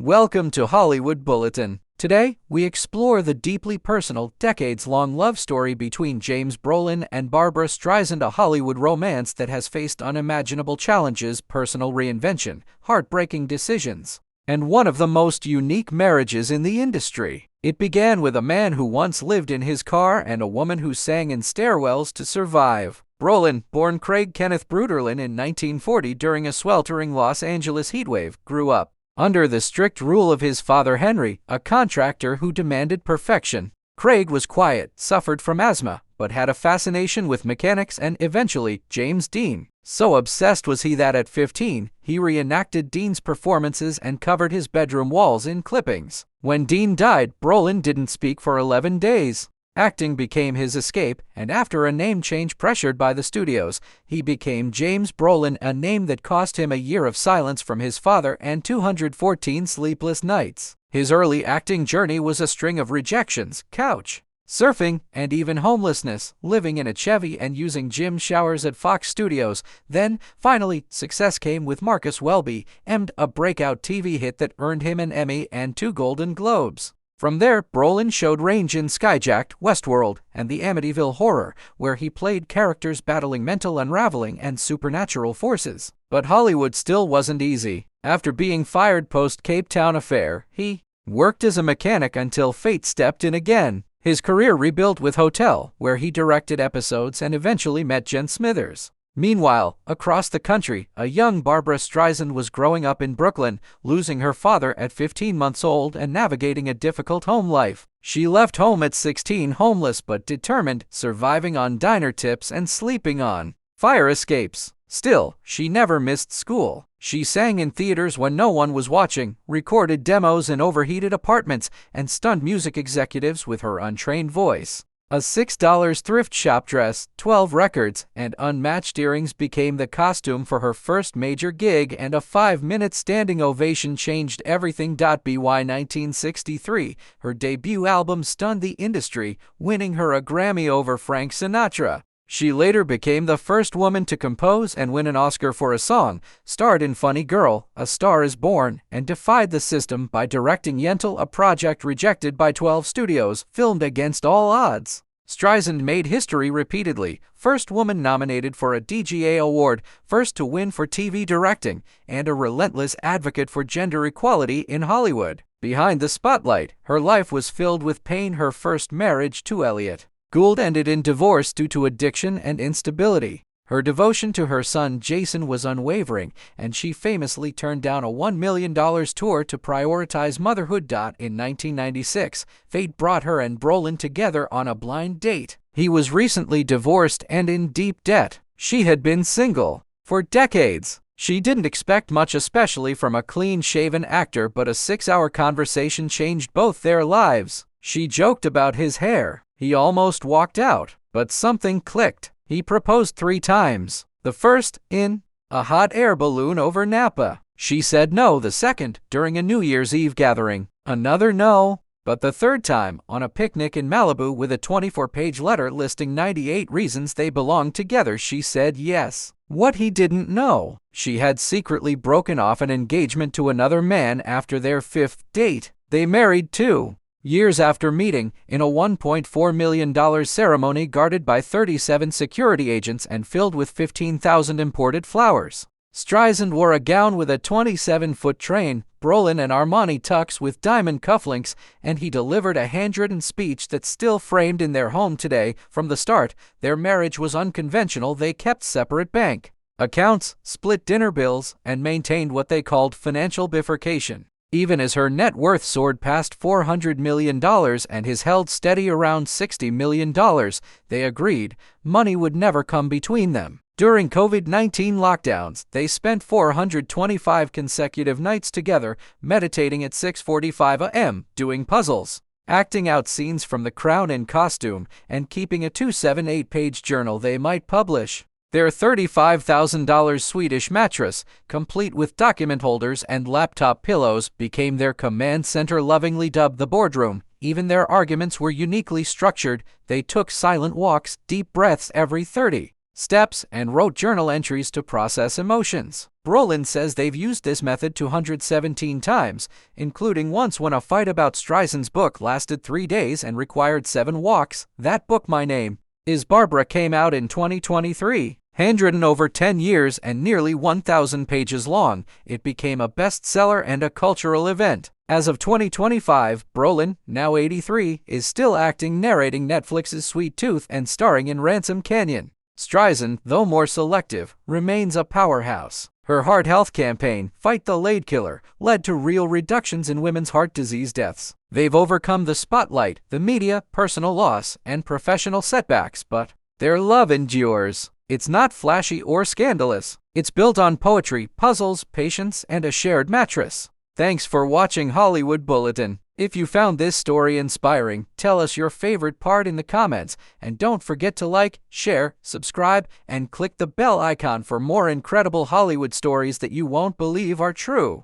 Welcome to Hollywood Bulletin. Today, we explore the deeply personal, decades-long love story between James Brolin and Barbra Streisand, a Hollywood romance that has faced unimaginable challenges, personal reinvention, heartbreaking decisions, and one of the most unique marriages in the industry. It began with a man who once lived in his car and a woman who sang in stairwells to survive. Brolin, born Craig Kenneth Bruderlin in 1940 during a sweltering Los Angeles heatwave, grew up under the strict rule of his father Henry, a contractor who demanded perfection. Craig was quiet, suffered from asthma, but had a fascination with mechanics and, eventually, James Dean. So obsessed was he that at 15, he reenacted Dean's performances and covered his bedroom walls in clippings. When Dean died, Brolin didn't speak for 11 days. Acting became his escape, and after a name change pressured by the studios, he became James Brolin, a name that cost him a year of silence from his father and 214 sleepless nights. His early acting journey was a string of rejections, couch surfing, and even homelessness, living in a Chevy and using gym showers at Fox Studios. Then, finally, success came with Marcus Welby, a breakout TV hit that earned him an Emmy and 2 Golden Globes. From there, Brolin showed range in Skyjacked, Westworld, and the Amityville Horror, where he played characters battling mental unraveling and supernatural forces. But Hollywood still wasn't easy. After being fired post-Cape Town affair, he worked as a mechanic until fate stepped in again. His career rebuilt with Hotel, where he directed episodes and eventually met Jen Smithers. Meanwhile, across the country, a young Barbra Streisand was growing up in Brooklyn, losing her father at 15 months old and navigating a difficult home life. She left home at 16 homeless but determined, surviving on diner tips and sleeping on fire escapes. Still, she never missed school. She sang in theaters when no one was watching, recorded demos in overheated apartments, and stunned music executives with her untrained voice. A $6 thrift shop dress, 12 records, and unmatched earrings became the costume for her first major gig, and a 5-minute standing ovation changed everything. By 1963, her debut album stunned the industry, winning her a Grammy over Frank Sinatra. She later became the first woman to compose and win an Oscar for a song, starred in Funny Girl, A Star is Born, and defied the system by directing Yentl, a project rejected by 12 studios, filmed against all odds. Streisand made history repeatedly, first woman nominated for a DGA award, first to win for TV directing, and a relentless advocate for gender equality in Hollywood. Behind the spotlight, her life was filled with pain. Her first marriage to Elliot Gould ended in divorce due to addiction and instability. Her devotion to her son Jason was unwavering, and she famously turned down a $1 million tour to prioritize motherhood. In 1996, fate brought her and Brolin together on a blind date. He was recently divorced and in deep debt. She had been single for decades. She didn't expect much, especially from a clean-shaven actor, but a 6-hour conversation changed both their lives. She joked about his hair. He almost walked out, but something clicked. He proposed 3 times. The first, in a hot air balloon over Napa. She said no the second, during a New Year's Eve gathering. Another no. But the third time, on a picnic in Malibu with a 24-page letter listing 98 reasons they belonged together, she said yes. What he didn't know, she had secretly broken off an engagement to another man after their 5th date. They married 2 years after meeting, in a $1.4 million ceremony guarded by 37 security agents and filled with 15,000 imported flowers. Streisand wore a gown with a 27-foot train, Brolin an Armani tux with diamond cufflinks, and he delivered a handwritten speech that's still framed in their home today. From the start, their marriage was unconventional. They kept separate bank accounts, split dinner bills, and maintained what they called financial bifurcation. Even as her net worth soared past $400 million and his held steady around $60 million, they agreed money would never come between them. During COVID-19 lockdowns, they spent 425 consecutive nights together, meditating at 6:45 a.m., doing puzzles, acting out scenes from The Crown in costume, and keeping a 278-page journal they might publish. Their $35,000 Swedish mattress, complete with document holders and laptop pillows, became their command center, lovingly dubbed the boardroom. Even their arguments were uniquely structured. They took silent walks, deep breaths every 30 steps and wrote journal entries to process emotions. Brolin says they've used this method 217 times, including once when a fight about Streisand's book lasted 3 days and required 7 walks. That book, My Name Is Barbra, came out in 2023. Handwritten over 10 years and nearly 1,000 pages long, it became a bestseller and a cultural event. As of 2025, Brolin, now 83, is still acting, narrating Netflix's Sweet Tooth and starring in Ransom Canyon. Streisand, though more selective, remains a powerhouse. Her heart health campaign, Fight the Late Killer, led to real reductions in women's heart disease deaths. They've overcome the spotlight, the media, personal loss, and professional setbacks, but their love endures. It's not flashy or scandalous. It's built on poetry, puzzles, patience, and a shared mattress. Thanks for watching Hollywood Bulletin. If you found this story inspiring, tell us your favorite part in the comments, and don't forget to like, share, subscribe, and click the bell icon for more incredible Hollywood stories that you won't believe are true.